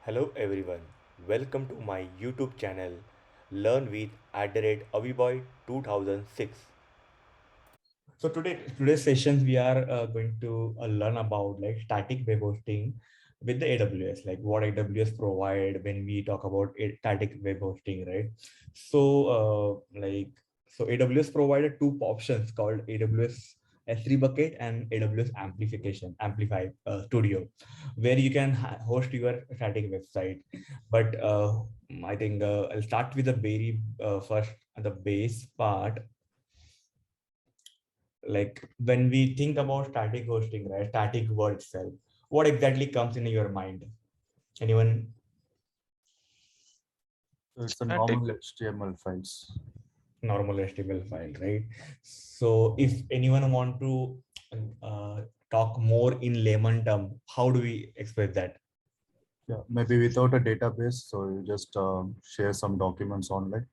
Hello everyone, welcome to my YouTube channel Learn with @Aviboy 2006. So today's sessions we are going to learn about like static web hosting with the AWS, like what AWS provide when we talk about static web hosting, right? So AWS provided two options called AWS S3 bucket and AWS Amplify Studio, where you can host your static website. But I think I'll start with the very first the base part. Like when we think about static hosting, right? Static word itself, what exactly comes in your mind? Anyone? It's a Static. normal HTML files. Normal HTML file, right? So if anyone want to uh, talk more in layman term, how do we express that? Yeah, maybe without a database, so you just share some documents online.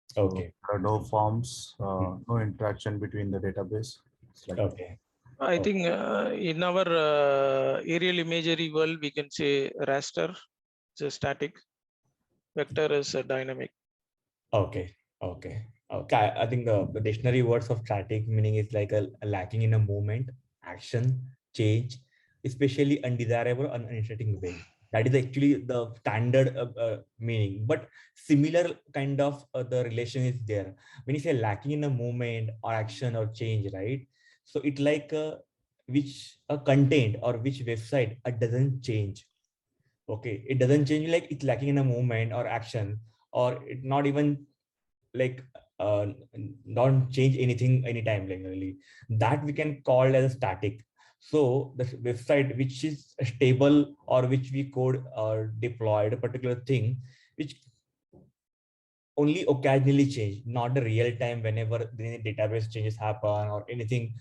So Okay. there are no forms, Hmm. no interaction between the database. It's like that. Okay. I Okay. think in our aerial imagery world, we can say raster is a static, vector is a dynamic. Okay. Okay. Okay. I think the dictionary words of static meaning is like a lacking in a movement, action, change, especially undesirable or uninteresting way. That is actually the standard meaning. But similar kind of the relation is there. When you say lacking in a movement or action or change, right? So it like which a content or which website doesn't change. Okay, it doesn't change, like it's lacking in a movement or action, or it not even like uh, don't change anything anytime, like really that we can call as a static. So the website which is stable or which we code or deployed a particular thing which only occasionally change, not the real time whenever the database changes happen or anything.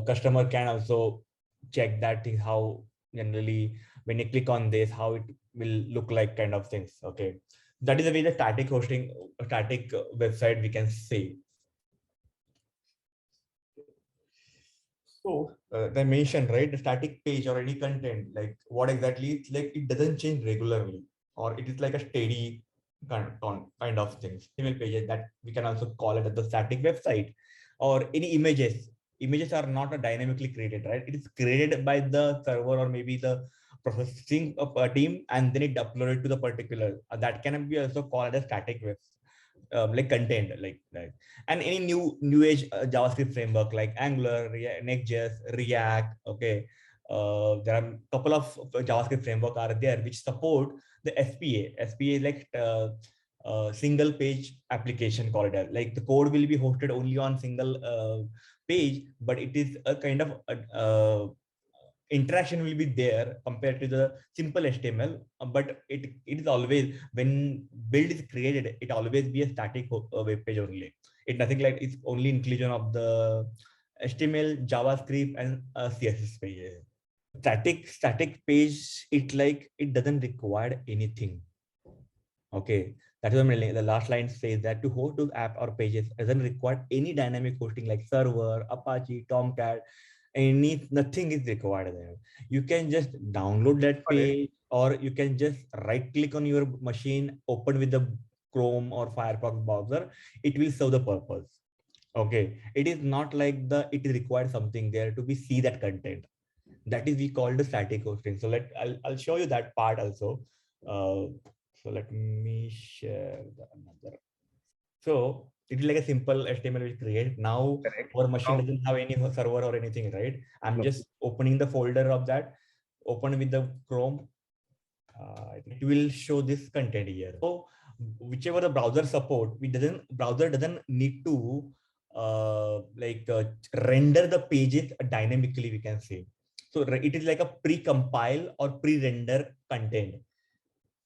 Customer can also check that thing how generally when you click on this how it will look like, kind of things. Okay, that is the way the static hosting static website we can say. So they mentioned, right, the static page or any content, like what exactly it's like, it doesn't change regularly, or it is like a steady kind of things. Email pages that we can also call it as the static website, or any images. Images are not a dynamically created, right? It is created by the server or maybe the processing of a team, and then it uploaded to the particular. That can be also called as static web, like content, like that. And any new age JavaScript framework like Angular, Next.js, React. Okay, there are a couple of JavaScript framework are there which support the SPA. SPA is like single page application corridor. Like the code will be hosted only on single page, but it is a kind of interaction will be there compared to the simple HTML. But it is always, when build is created, it always be a static web page only. It nothing like, it's only inclusion of the HTML, JavaScript, and CSS pages. Static page, it like it doesn't require anything. Okay, that is what the last line says, that to host those app or pages doesn't require any dynamic hosting like server, Apache, Tomcat. Nothing is required there. You can just download that page, or you can just right click on your machine, open with the Chrome or Firefox browser. It will serve the purpose. Okay, it is not like the it is required something there to be see that content. That is we call the static hosting. So I'll show you that part also. So let me share another. So it is like a simple HTML we create. Now Correct. our machine Now, doesn't have any server or anything, right? I'm no. just opening the folder of that, open with the Chrome. It will show this content here. So whichever the browser support, browser doesn't need to render the pages dynamically, we can say. So it is like a pre-compile or pre-render content.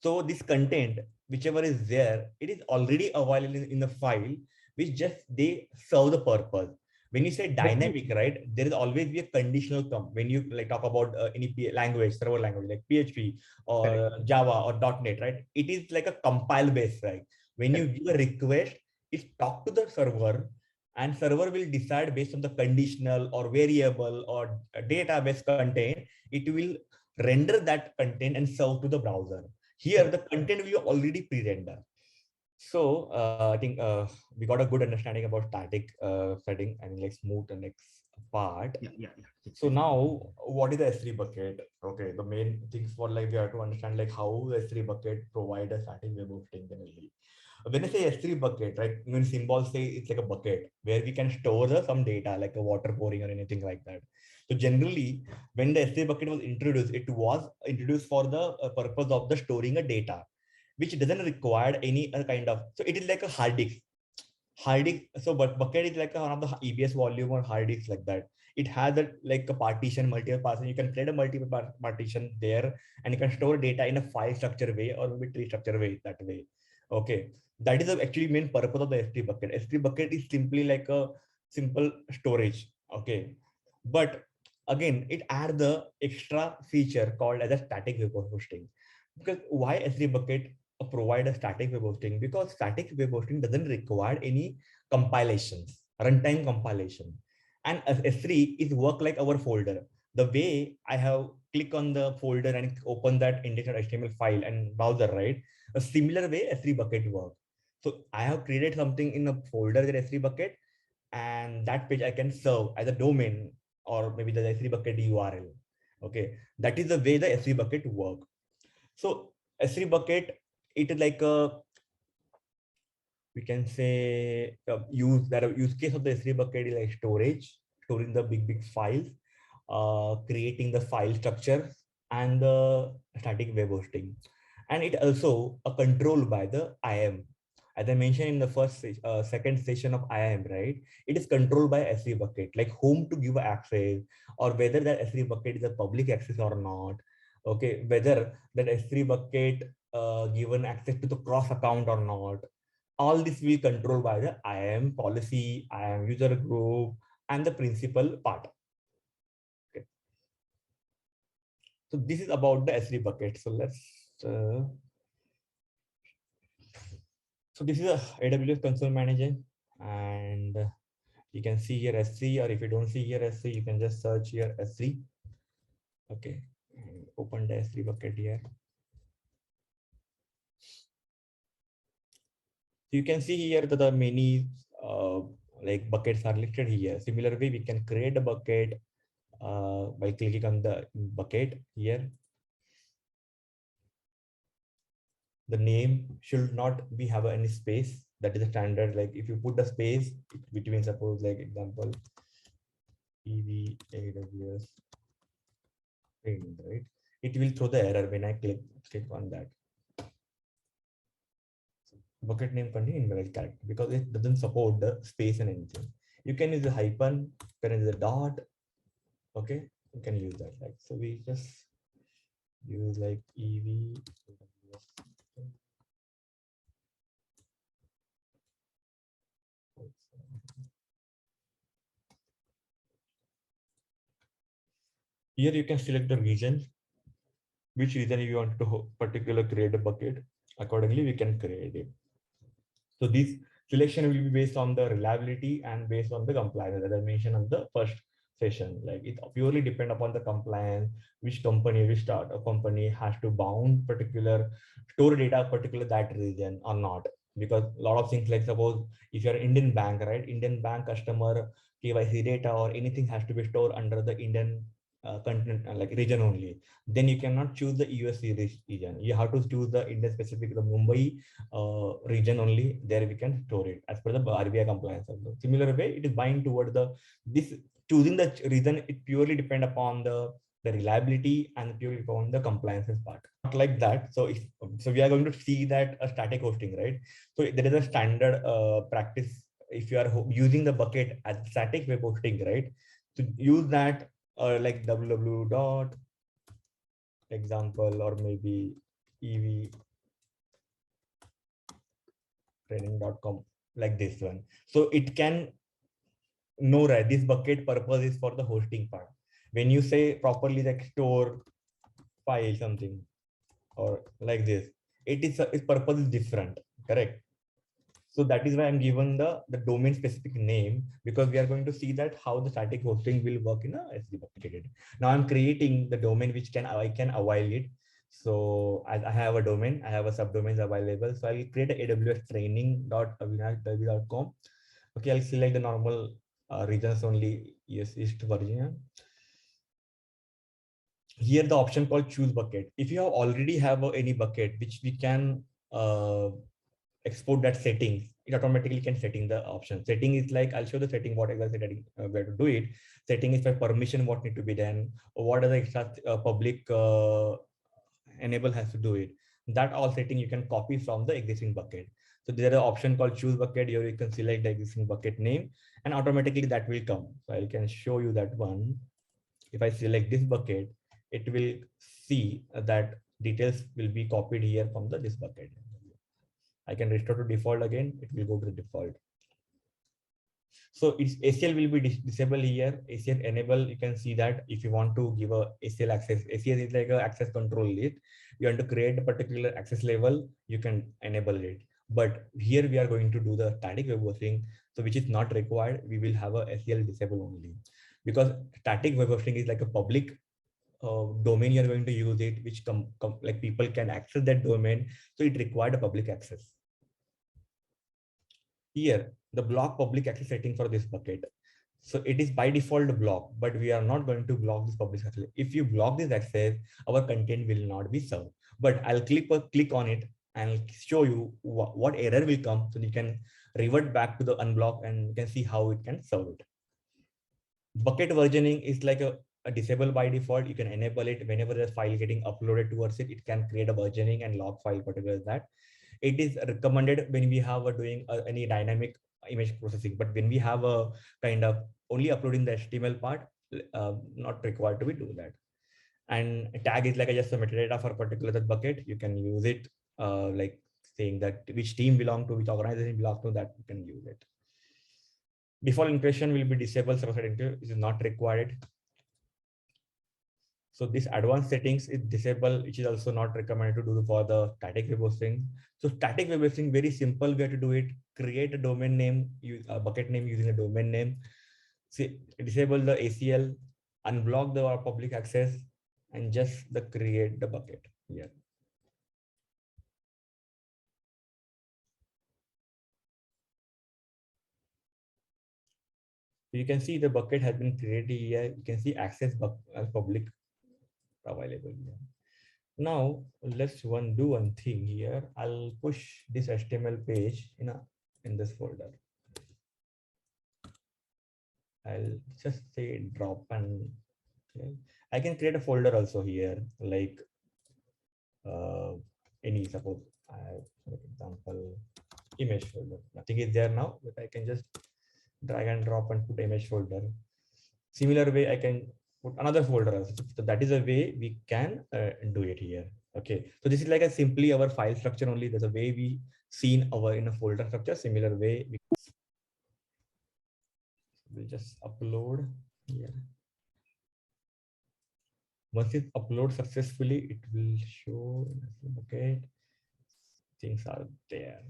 So this content, whichever is there, it is already available in the file, which just they serve the purpose. When you say dynamic, right, there is always be a conditional come when you like talk about any language, server language like PHP or Correct. Java or .NET, right? It is like a compile base, right? When you Correct. give a request, it talk to the server, and server will decide based on the conditional or variable or database content. It will render that content and serve to the browser. Here, the content will already pre-render. So I think we got a good understanding about static setting, and let's move to the next part. So now, what is the S3 bucket? Okay, the main things for like we have to understand like how the S3 bucket provide a static web hosting generally. When I say S3 bucket, right, when symbols say it's like a bucket where we can store some data like a water pouring or anything like that. So generally, when the S3 bucket was introduced, it was introduced for the purpose of the storing a data, which doesn't require any kind of. So it is like a hard disk. Hard disk. So but bucket is like one of the EBS volume or hard disk like that. It has a like a partition, multiple partition. You can create a multiple partition there, and you can store data in a file structure way or maybe tree structure way that way. Okay, that is the actually main purpose of the S3 bucket. S3 bucket is simply like a simple storage. Okay, but again, it adds the extra feature called as a static web hosting. Because why S3 bucket provide a static web hosting? Because static web hosting doesn't require any compilations, runtime compilation. And S3 is work like our folder. The way I have click on the folder and open that index.html file and browser, right? A similar way S3 bucket work. So I have created something in a folder in S3 bucket, and that page I can serve as a domain or maybe the S3 bucket URL. Okay, that is the way the S3 bucket work. So S3 bucket, it is like a, we can say use case of the S3 bucket is like storage, storing the big files, creating the file structure and the static web hosting. And it also a control by the IAM. As I mentioned in the second session of IAM, right? It is controlled by S3 bucket, like whom to give access or whether that S3 bucket is a public access or not. Okay, whether that S3 bucket given access to the cross account or not. All this we control by the IAM policy, IAM user group, and the principal part. Okay. So this is about the S3 bucket. So let's. So this is a AWS console manager, and you can see here S3, or if you don't see here S3, you can just search here S3. Okay, and open the S3 bucket here. So you can see here that the many like buckets are listed here. Similar way, we can create a bucket by clicking on the bucket here. The name should not be have any space. That is a standard. Like if you put the space between, suppose like example, EV AWS, right? It will throw the error when I click on that. Bucket name contain invalid character because it doesn't support the space and anything. You can use a hyphen, you can use a dot. Okay, you can use that. Like so, we just use like EV. Here you can select the region, which region you want to particular create a bucket. Accordingly, we can create it. So this selection will be based on the reliability and based on the compliance, as I mentioned on the first session. Like it purely depend upon the compliance, which company, which startup company has to bound particular store data, particular that region or not. Because a lot of things like suppose if you're Indian bank, right? Indian bank customer KYC data or anything has to be stored under the Indian continent, like region only. Then you cannot choose the US region. You have to choose the Indian specific, the Mumbai region only. There we can store it as per the RBI compliance. Also. Similar way, it is bind toward the this choosing the region. It purely depend upon the reliability and purely upon the compliances part. Not like that. So if so, we are going to see that a static hosting, right? So there is a standard practice if you are using the bucket as static web hosting, right? To use that like www dot example or maybe ev training.com, like this one. So it can know, right, this bucket purpose is for the hosting part. When you say properly like store file something or like this, its purpose is different, correct? So that is why I'm given the domain specific name, because we are going to see that how the static hosting will work in a S3 bucket. Now I'm creating the domain which I can avail it. So as I have a domain, I have a subdomains available. So I'll create a AWS training.avinash.com. Okay, I'll select the normal regions only, yes, East Virginia. Here the option called choose bucket. If you have already have any bucket which we can export that settings, it automatically can setting the option. Setting is like, I'll show the setting what exactly setting where to do it. Setting is by permission what need to be done, or what are the extra public enable has to do it. That all setting you can copy from the existing bucket. So there is an option called choose bucket. Here you can select the existing bucket name and automatically that will come. So I can show you that one. If I select this bucket, it will see that details will be copied here from this bucket. I can restore to default again. It will go to the default. So it's ACL will be disabled here. ACL enable, you can see that if you want to give a ACL access, ACL is like a access control list. You want to create a particular access level, you can enable it. But here we are going to do the static web hosting, so which is not required. We will have a ACL disable only, because static web hosting is like a public domain. You're going to use it, which like people can access that domain. So it required a public access. Here, the block public access setting for this bucket. So it is by default block, but we are not going to block this public access. If you block this access, our content will not be served. But I'll click on it and show you what error will come, so you can revert back to the unblock and you can see how it can serve it. Bucket versioning is like a disable by default. You can enable it whenever the file getting uploaded towards it. It can create a versioning and log file, whatever that. It is recommended when we have doing any dynamic image processing, but when we have a kind of only uploading the HTML part, not required to be do that. And tag is like just a metadata for a particular bucket. You can use it like saying that which team belong to, which organization belong to, that you can use it. Default encryption will be disabled, server-side encryption is not required. So this advanced settings is disabled, which is also not recommended to do for the static web hosting. So static web hosting, very simple way to do it. Create a domain name, use a bucket name using a domain name. See, disable the ACL, unblock the public access, and just create the bucket here. So you can see the bucket has been created here. You can see access public available here. Now let's do one thing here. I'll push this HTML page in this folder. I'll just say drop, and okay. I can create a folder also here, like any, suppose I have, for example, image folder. Nothing is there now, but I can just drag and drop and put image folder. Similar way, I can put another folder also. So that is a way we can do it here. Okay, so this is like a simply our file structure only. There's a way we seen our in a folder structure. Similar way, we'll just upload here. Once it uploads successfully, it will show. Okay, things are there.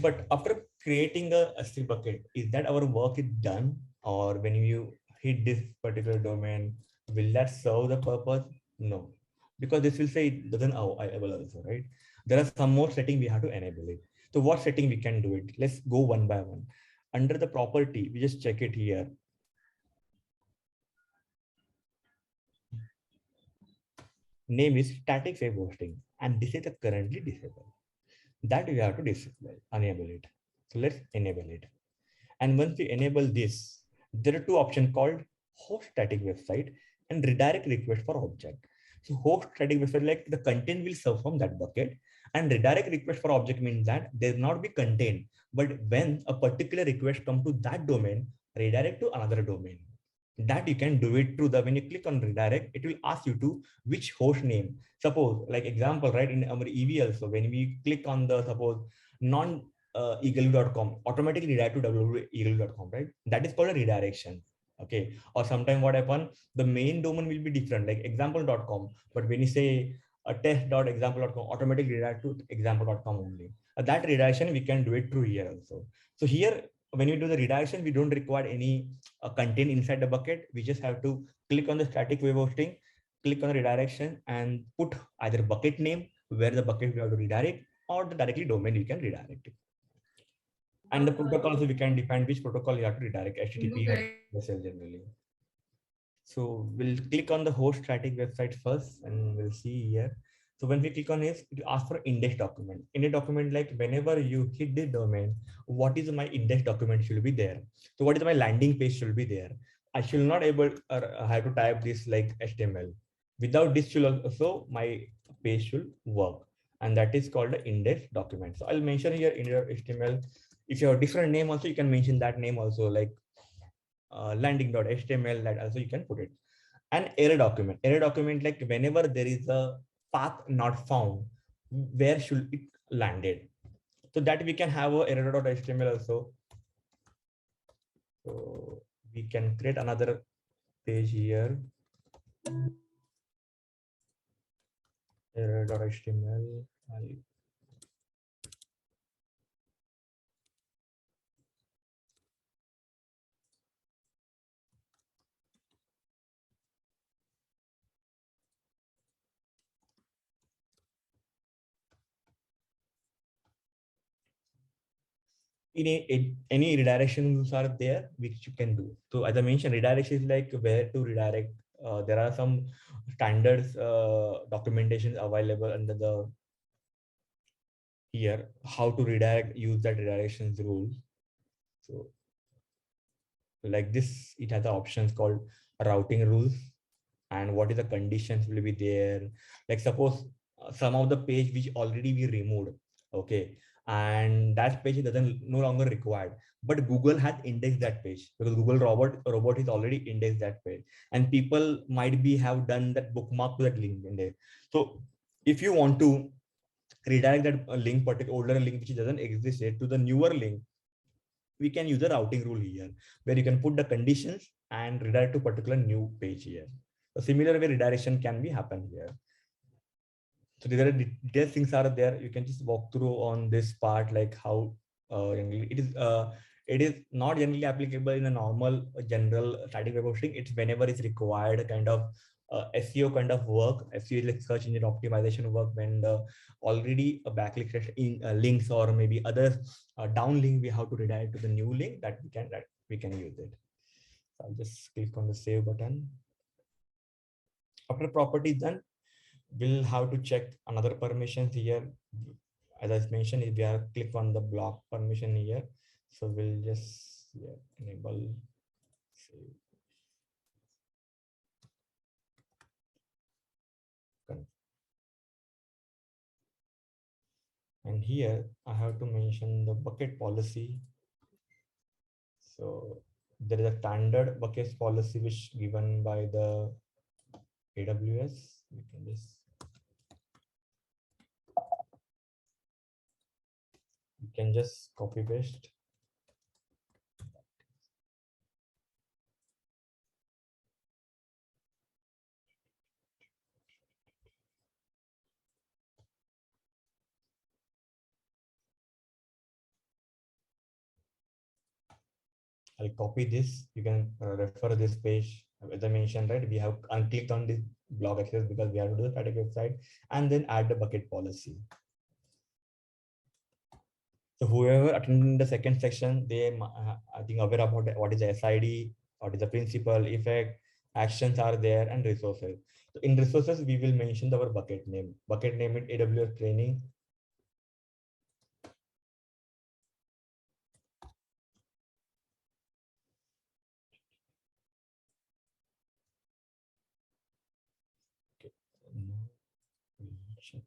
But after creating a S3 bucket, is that our work is done? Or when you hit this particular domain, will that serve the purpose? No, because this will say it doesn't enable also, right? There are some more setting we have to enable it. So what setting we can do it? Let's go one by one. Under the property, we just check it here. Name is static web hosting, and this is currently disabled. That we have to enable it. So let's enable it. And once we enable this, there are two options called host static website and redirect request for object. So host static website, like the content will serve from that bucket, and redirect request for object means that there will not be content, but when a particular request comes to that domain, redirect to another domain. That you can do it through when you click on redirect, it will ask you to which host name. Suppose like example, right, in our EV also, when we click on the suppose non eagle.com, automatically redirect to www.eagle.com, right? That is called a redirection. Okay. Or sometime what happen, the main domain will be different, like example.com, but when you say a test.example.com automatically redirect to example.com only. That redirection we can do it through here also. So here, when you do the redirection, we don't require any content inside the bucket. We just have to click on the static web hosting, click on the redirection, and put either bucket name where the bucket we have to redirect, or the directly domain you can redirect it. And the protocol also we can define which protocol you have to redirect, HTTP or SSL generally. So we'll click on the host static website first, and we'll see here. So when we click on this, it asks for index document. Index document, like whenever you hit the domain, what is my index document should be there. So what is my landing page should be there. I should not able have to type this like HTML. Without this should also my page should work, and that is called the index document. So I'll mention here in your HTML. If you have a different name also, you can mention that name also, like landing.html, that also you can put it. An error document, like whenever there is a path not found, where should it landed. So that we can have a error.html also. So we can create another page here, error.html. Any redirections are there which you can do. So as I mentioned, redirection is like where to redirect. There are some standards documentation available under the here, how to redirect, use that redirections rules. So like this, it has the options called routing rules, and what is the conditions will be there. Like suppose some of the page which already we removed, okay, and that page doesn't no longer required, but Google has indexed that page because Google robot is already indexed that page, and people might be have done that bookmark to that link in there. So if you want to redirect that link, particular older link which doesn't exist yet, to the newer link, we can use the routing rule here, where you can put the conditions and redirect to particular new page here. A similar way redirection can be happen here. So these are detailed things are there. You can just walk through on this part, like how it is not generally applicable in a normal general static web hosting. It's whenever it's required kind of SEO kind of work, SEO like search engine optimization work, when the already a backlink in links or maybe other downlink, we have to redirect to the new link that we can use it. So I'll just click on the save button. After property done, we'll have to check another permissions here. As I mentioned, if we are click on the block permission here, so we'll just enable save. And here I have to mention the bucket policy. So there is a standard buckets policy which given by the AWS. We can just copy paste. I'll copy this. You can refer this page. As I mentioned, right, we have unclicked on this blog access because we have to do the static website, and then add the bucket policy. So whoever attending the second section, they I think aware about what is the SID, what is the principal, effect, actions are there, and resources. So in resources, we will mention our bucket name. Bucket name in AWS training. Okay. Now we'll check.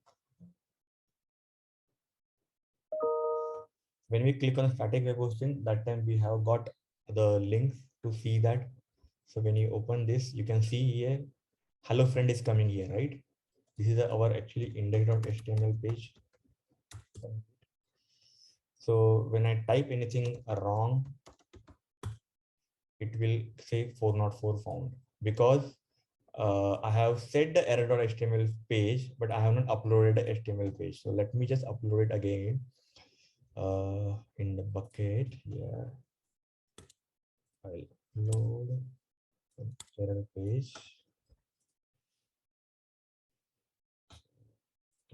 When we click on static web hosting, that time we have got the links to see that. So when you open this, you can see here, hello friend is coming here, right? This is our actually index.html page. So when I type anything wrong, it will say 404 found, because I have set the error.html page, but I have not uploaded the HTML page. So let me just upload it again in the bucket here. I'll upload the error page.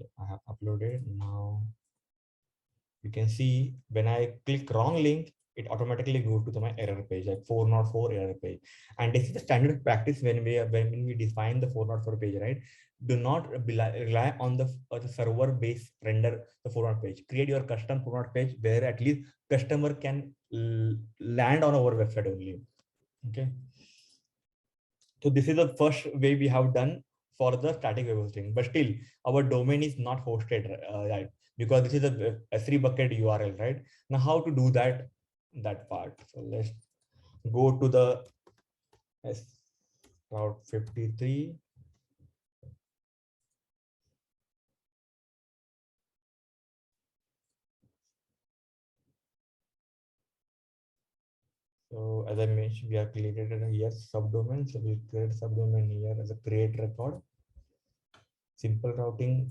Okay, I have uploaded. Now you can see when I click wrong link, it automatically goes to my error page, like 404 error page. And this is the standard practice when we define the 404 page, right? Do not rely on the server based render the 404 page. Create your custom 404 page where at least customer can land on our website only. Okay. So this is the first way we have done for the static web hosting, but still our domain is not hosted, right? Because this is a S3 bucket URL, right? Now how to do that part? So let's go to the Route 53. So as I mentioned, we have created here subdomain. So we create subdomain here as a create record, simple routing.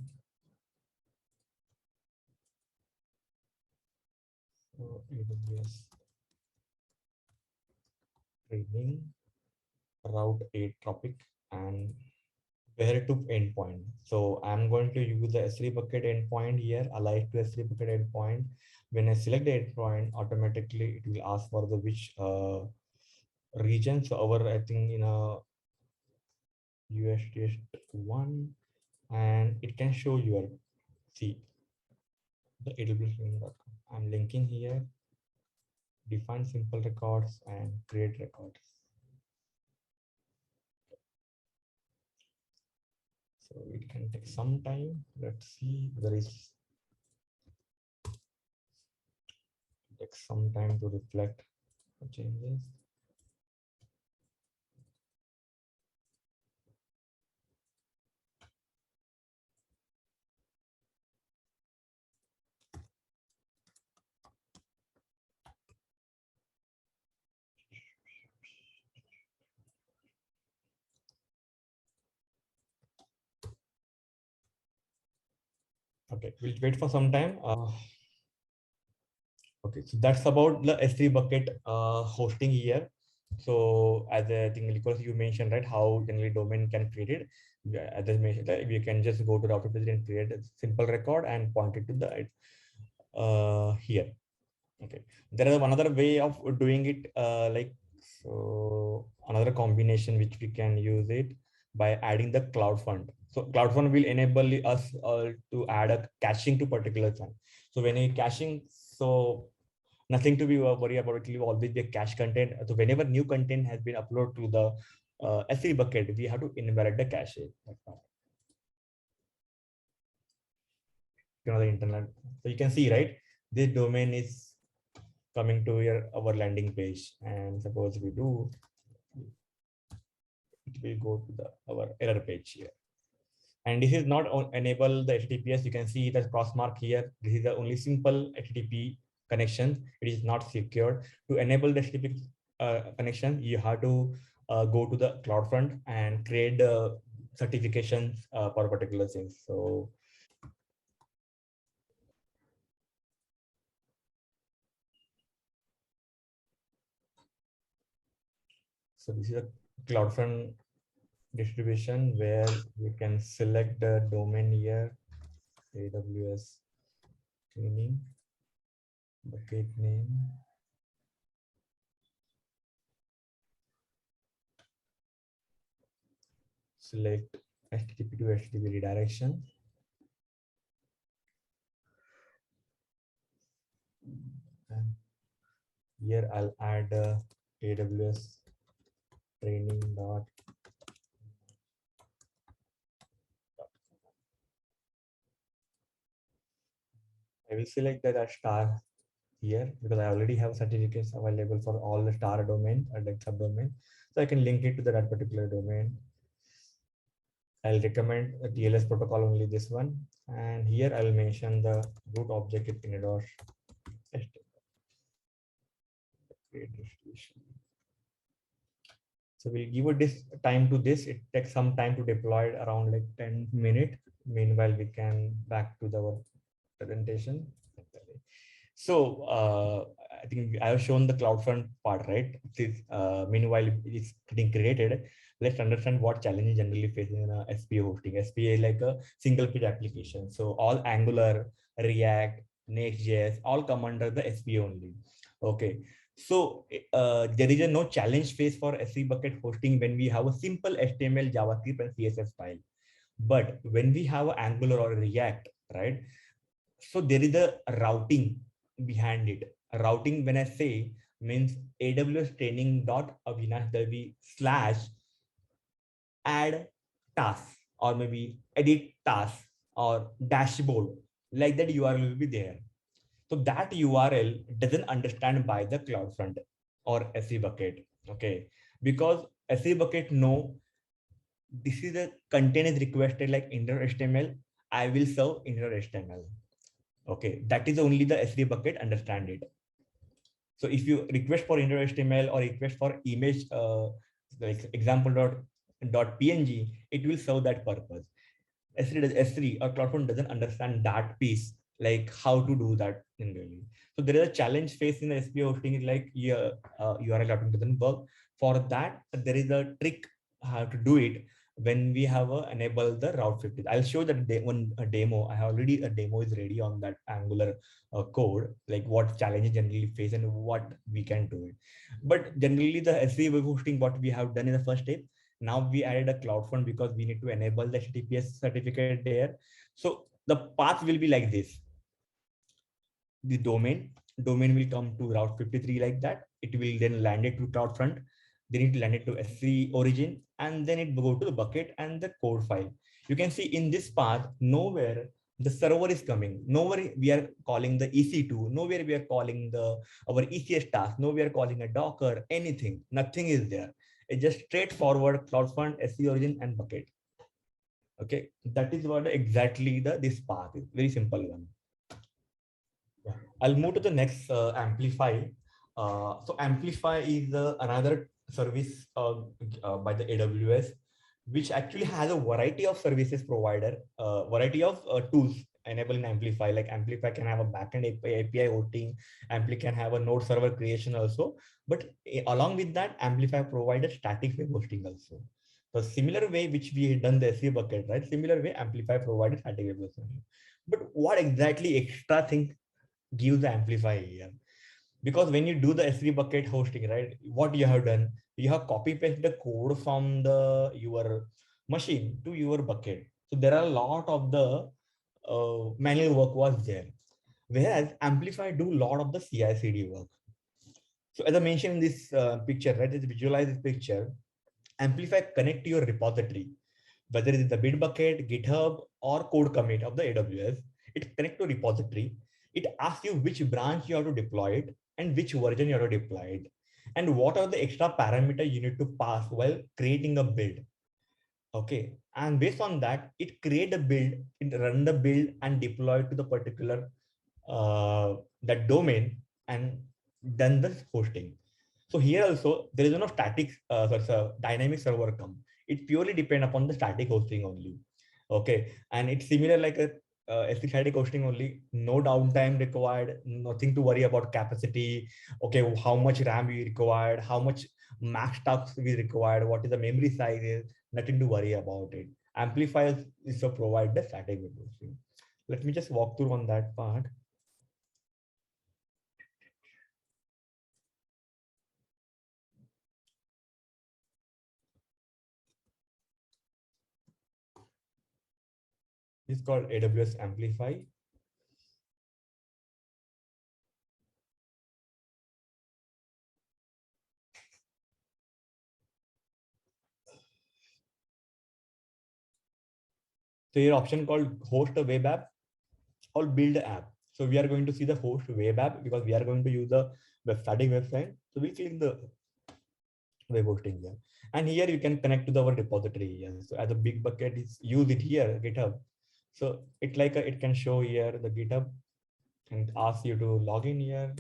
So AWS training route 8 topic and where to endpoint. So I'm going to use the S3 bucket endpoint here, alive to S3 bucket endpoint. When I select the endpoint, automatically it will ask for the which region. So our, I think in a USTS 1, and it can show your, see, the AWS.com. I'm linking here, define simple records and create records. So it can take some time. Let's see, there is take some time to reflect the changes. Okay, we'll wait for some time. Okay, so that's about the S3 bucket hosting here. So as I think because you mentioned, right, how generally domain can create it. Yeah, as I mentioned, we can just go to the router page and create a simple record and point it to the here. Okay, there is another way of doing it, like so another combination which we can use it by adding the cloud fund. So cloud fund will enable us to add a caching to particular fund. So when you caching, so nothing to be worried about. It will always be a cache content. So whenever new content has been uploaded to the S3 bucket, we have to invalidate the cache. You know, the internet. So you can see, right, this domain is coming to our landing page, and suppose we do, it will go to our error page here. And this is not enable the HTTPS. You can see the cross mark here. This is the only simple HTTP connection. It is not secure. To enable the HTTP connection, you have to go to the CloudFront and create the certifications for particular things. So this is a CloudFront distribution where you can select the domain here, AWS training, bucket name, select HTTP to HTTP redirection. And here I'll add AWS training dot. I will select that star here because I already have certificates available for all the star domain or like subdomain. So I can link it to that particular domain. I'll recommend a TLS protocol only this one. And here I'll mention the root object in indoor create distribution. So we'll give it this time to this. It takes some time to deploy it, around like 10 minutes. Meanwhile, we can back to the presentation. So I think I have shown the CloudFront part, right? Meanwhile, it's getting created. Let's understand what challenges generally facing in a SPA hosting. SPA is like a single page application. So all Angular, React, Next.js all come under the SPA only. Okay. So there is a no challenge phase for S3 bucket hosting when we have a simple HTML, JavaScript, and CSS file. But when we have Angular or React, right? So there is a routing behind it. Routing, when I say, means AWS training.avinash.davi/ add task, or maybe edit task, or dashboard, like that URL will be there. So that URL doesn't understand by the CloudFront or SE bucket. Okay, because SE bucket know this is a content is requested like inner HTML. I will serve inner HTML. Okay, that is only the S3 bucket understand it. So if you request for inner HTML or request for image, like example.png, it will serve that purpose. S3 or CloudFront doesn't understand that piece, like how to do that in really. So there is a challenge faced in the SPA hosting is like URL routing doesn't work. For that, there is a trick how to do it when we have enable the Route 50. I'll show that one demo. I have already a demo is ready on that Angular code, like what challenges generally face and what we can do it. But generally the S3 web hosting, what we have done in the first step, now we added a CloudFront because we need to enable the HTTPS certificate there. So the path will be like this. The domain will come to Route 53 like that. It will then land it to CloudFront. Then it land it to S3 origin, and then it go to the bucket and the code file. You can see in this path, nowhere the server is coming. Nowhere we are calling the EC2. Nowhere we are calling our ECS task. Nowhere calling a Docker, anything. Nothing is there. It's just straightforward CloudFront, S3 origin, and bucket. Okay, that is what exactly this path is. Very simple one. I'll move to the next Amplify. So Amplify is another service by the AWS, which actually has a variety of services provider, variety of tools enabling Amplify. Like Amplify can have a backend API hosting, Amplify can have a node server creation also. But along with that, Amplify provided static web hosting also. So similar way which we had done the SE bucket, right? Similar way Amplify provided static web hosting. But what exactly extra thing gives the Amplify here? Because when you do the S3 bucket hosting, right, what you have done, you have copy paste the code from your machine to your bucket. So there are a lot of the manual work was there, whereas Amplify do a lot of the CI/CD work. So as I mentioned in this picture, right, let's visualize this picture. Amplify connect to your repository, whether it is the Bitbucket, GitHub, or code commit of the AWS. It connect to repository. It asks you which branch you have to deploy it and which version you have to deploy it, and what are the extra parameters you need to pass while creating a build. Okay, and based on that, it create a build, it run the build and deploy to the particular that domain and done the hosting. So here also there is no static dynamic server come. It purely depend upon the static hosting only. Okay, and it's similar like a static hosting only. No downtime required. Nothing to worry about capacity. Okay, how much RAM we required, how much max tasks we required, what is the memory size is. Nothing to worry about it. Amplifiers is to provide the static web hosting. Let me just walk through on that part. It's called AWS Amplify. So your option called host a web app or build app. So we are going to see the host web app because we are going to use the static website. So we click the web hosting here. And here you can connect to our repository here. So as a big bucket is use it here, GitHub. So it can show here the GitHub and ask you to log in here.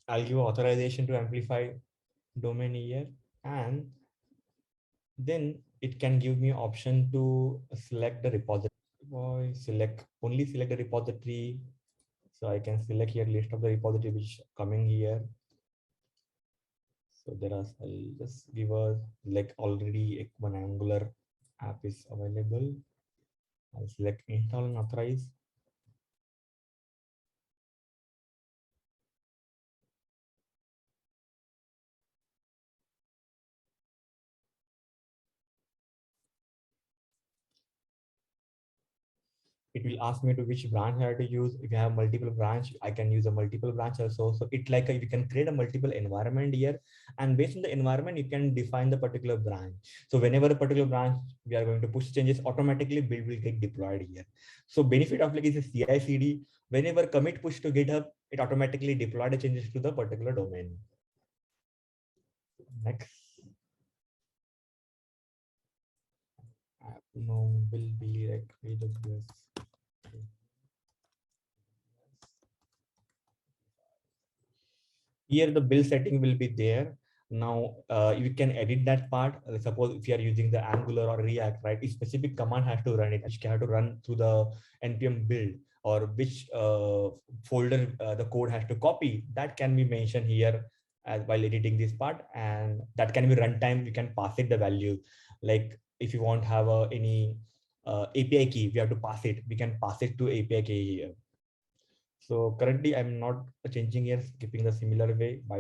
I'll give authorization to Amplify domain here, and then it can give me option to select the repository. Select the repository. So I can select here list of the repository which coming here. So there are, I'll just give a like already one Angular app is available. I'll select install and authorize. It will ask me to which branch I have to use. If you have multiple branch, I can use a multiple branch also. So it like you can create a multiple environment here, and based on the environment, you can define the particular branch. So whenever a particular branch we are going to push changes, automatically build will get deployed here. So benefit of like is a CI/CD. Whenever commit push to GitHub, it automatically deploy the changes to the particular domain. Next, no will be like AWS. Here the build setting will be there. Now you can edit that part. Suppose if you are using the Angular or React, right, a specific command has to run it, which have to run through the npm build, or which folder the code has to copy. That can be mentioned here as while editing this part, and that can be runtime. You can pass it the value. Like if you want have any API key, we have to pass it. We can pass it to API key here. So currently I'm not changing here, keeping the similar way by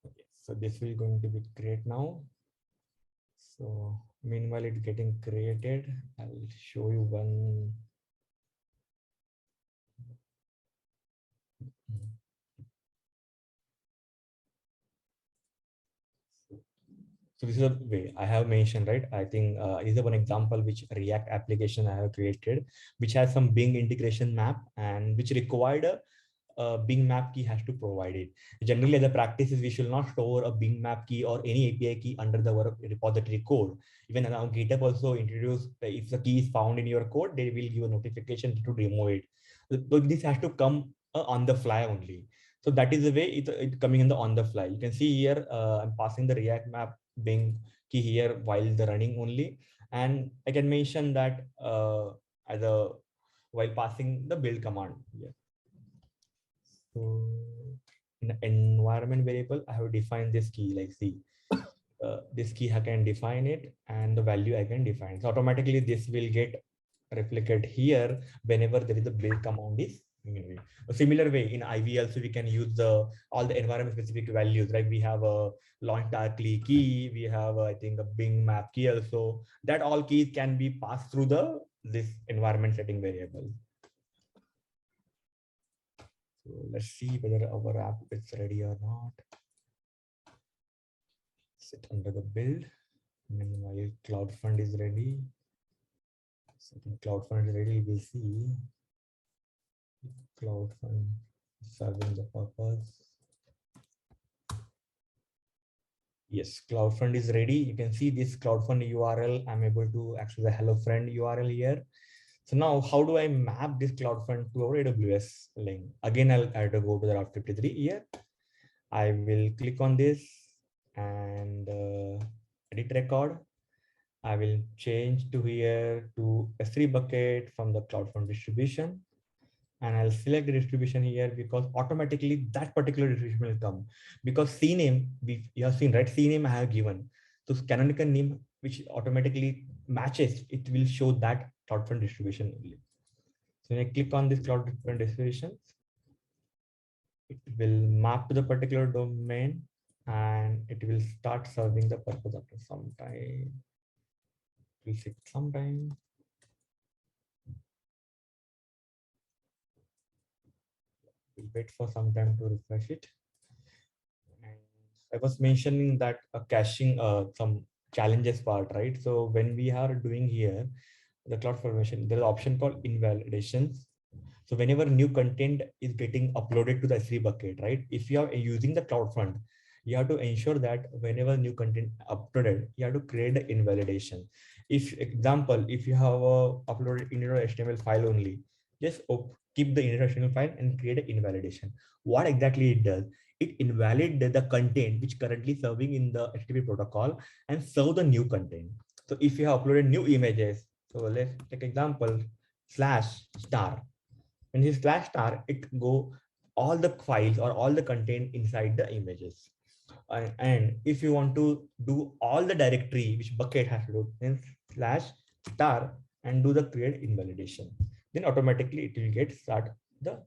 okay. So this will going to be create now. So meanwhile it's getting created. I'll show you one. So this is a way I have mentioned, right? I think this is one example which React application I have created, which has some Bing integration map and which required a Bing map key has to provide it. Generally, the practice is we should not store a Bing map key or any API key under the repository code. Even now, GitHub also introduced if the key is found in your code, they will give a notification to remove it. So this has to come on the fly only. So that is the way it coming in the on the fly. You can see here I'm passing the React map Bing key here while the running only, and I can mention that as a while passing the build command here. So in the environment variable, I have defined this key like see. This key I can define it and the value I can define. So automatically this will get reflected here whenever there is a build command is anyway. A similar way in IV also we can use the all the environment specific values, right? We have a launch darkly key, we have I think a Bing map key also. That all keys can be passed through the this environment setting variable. So let's see whether our app is ready or not. Sit under the build. Meanwhile, CloudFront is ready. So CloudFront is ready. We'll see CloudFront serving the purpose. Yes, CloudFront is ready. You can see this CloudFront URL. I'm able to access the Hello Friend URL here. So now how do I map this CloudFront to our AWS link? Again, I'll have to go to the Route 53 here. I will click on this and edit record. I will change to here to S3 bucket from the CloudFront distribution. And I'll select the distribution here because automatically that particular distribution will come. Because CNAME, you have seen, right? CNAME I have given. So canonical name, which automatically matches, it will show that CloudFront distribution only. So when I click on this CloudFront distribution, it will map to the particular domain and it will start serving the purpose after some time. It will take some time. We'll wait for some time to refresh it. And I was mentioning that caching some challenges part, right? So when we are doing here, the cloud formation, there is an option called invalidations. So whenever new content is getting uploaded to the S3 bucket, right? If you are using the CloudFront, you have to ensure that whenever new content uploaded, you have to create the invalidation. If example, if you have uploaded in your HTML file only, just keep the HTML file and create an invalidation. What exactly it does? It invalidates the content which currently serving in the HTTP protocol and serve the new content. So if you have uploaded new images, so let's take example /star. When you /star, it go all the files or all the content inside the images. And if you want to do all the directory which bucket has to do, then /star and do the create invalidation. Then automatically it will get start the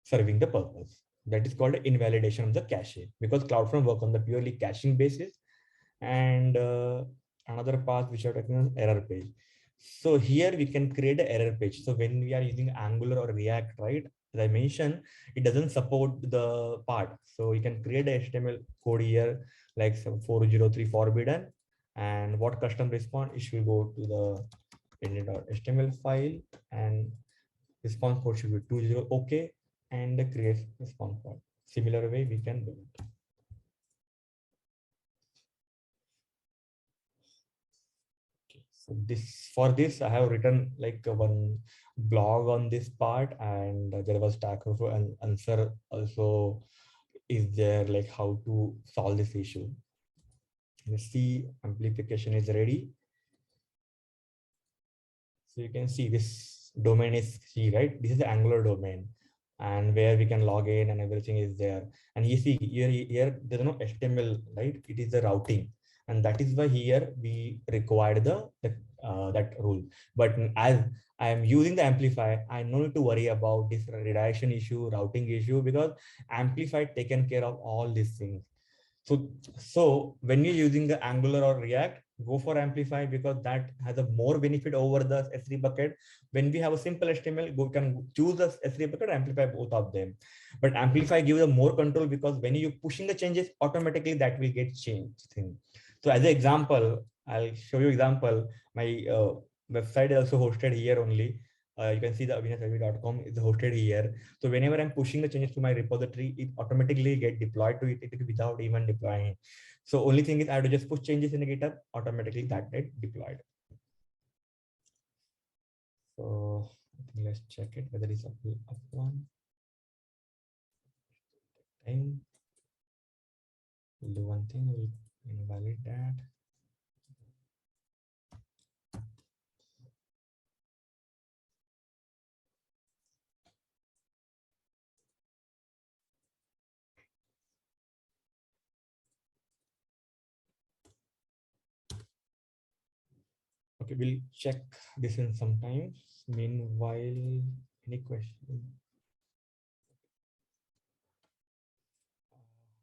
serving the purpose. That is called invalidation of the cache, because CloudFront work on the purely caching basis. And another path which are talking on error page. So here we can create an error page. So when we are using Angular or React, right, as I mentioned, it doesn't support the part. So you can create a HTML code here, like 403 forbidden. And what custom response, it should go to the index.html file, and response code should be 20 OK, and the create response code. Similar way we can do it. So this I have written like one blog on this part, and there was Stack Overflow and answer also is there, like how to solve this issue. Let's see, amplification is ready. So you can see this domain is C, right? This is the Angular domain, and where we can log in and everything is there. And you see here there's no HTML, right? It is the routing, and that is why here we required that rule. But as I am using the Amplify, I no need to worry about this redirection issue, routing issue, because Amplify taken care of all these things. So when you're using the Angular or React, go for Amplify, because that has a more benefit over the S3 bucket. When we have a simple HTML, we can choose the S3 bucket, Amplify both of them. But Amplify gives a more control, because when you're pushing the changes, automatically that will get changed. So as an example, I'll show you example. My website is also hosted here only. You can see the avinash.com is hosted here. So whenever I'm pushing the changes to my repository, it automatically get deployed to it without even deploying. So only thing is I have to just push changes in the GitHub, automatically that get deployed. So let's check it whether it's up one. Time. We'll do one thing, we'll invalidate that. Okay, we'll check this in some time. Meanwhile, any question?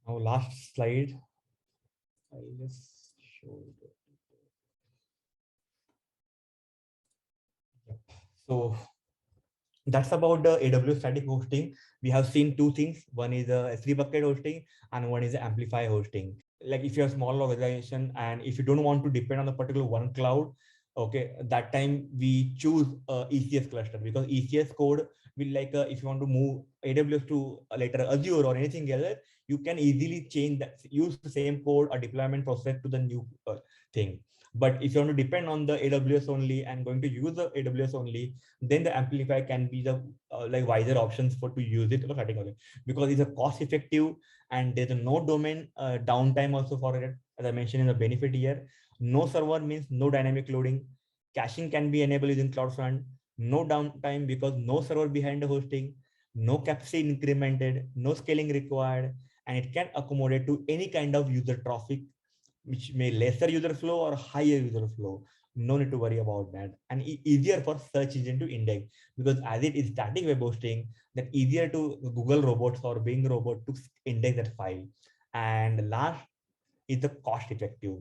Now last slide. I'll just show it. Yep. So that's about the AWS static hosting. We have seen two things. One is a S3 bucket hosting, and one is Amplify hosting. Like if you're a small organization and if you don't want to depend on a particular one cloud, okay, that time we choose ECS cluster, because ECS code will like if you want to move AWS to later Azure or anything else, you can easily change that, use the same code or deployment process to the new thing. But if you want to depend on the AWS only and going to use the AWS only, then the Amplify can be the like wiser options for to use it, because it's a cost effective, and there's no domain downtime also for it. As I mentioned in the benefit here, no server means no dynamic loading. Caching can be enabled using CloudFront. No downtime because no server behind the hosting, no capacity incremented, no scaling required, and it can accommodate to any kind of user traffic, which may lesser user flow or higher user flow. No need to worry about that. And easier for search engine to index, because as it is static web hosting, that easier to Google robots or Bing robot to index that file. And last is the cost effective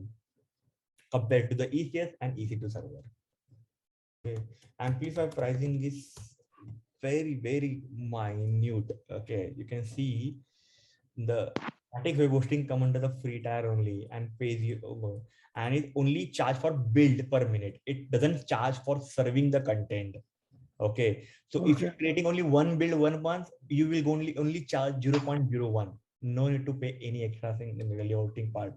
compared to the ECS and EC2 server. Okay. Amplify pricing is very minute. Okay, you can see the static web hosting come under the free tier only and pays you over, and it only charge for build per minute. It doesn't charge for serving the content. Okay, so if you're creating only one build 1 month, you will only charge 0.01. no need to pay any extra thing in the hosting part.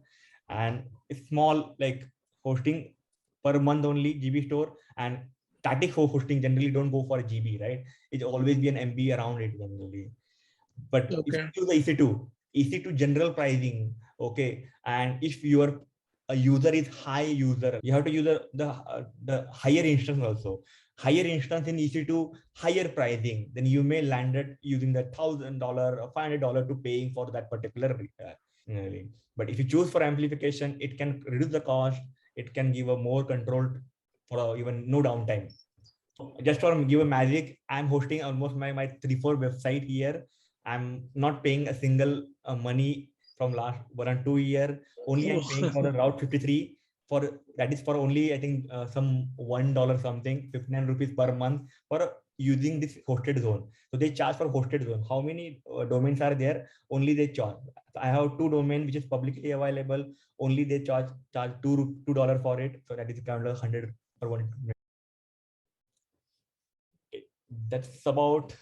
And it's small like hosting per month only GB store, and static hosting generally don't go for a GB, right? It's always be an MB around it generally. But if Okay. you use the EC2 general pricing, okay, and if your a user is high user, you have to use the higher instance also. Higher instance in EC2, higher pricing, then you may land it using the $1,000 or $500 to paying for that particular link. But if you choose for amplification, it can reduce the cost. It can give a more control for even no downtime. Just for give a magic, I'm hosting almost my 3-4 website here. I'm not paying a single money from last 1 or 2 year. Only I'm paying for the Route 53 for that is for only I think some $1 something, 59 rupees per month for using this hosted zone. So they charge for hosted zone. How many domains are there? Only they charge. So I have 2 domain which is publicly available. Only they charge $2 for it. So that is kind of 100 or 1. That's about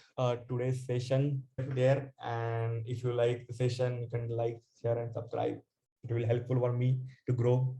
today's session there. And if you like the session, you can like, share, and subscribe. It will helpful for me to grow.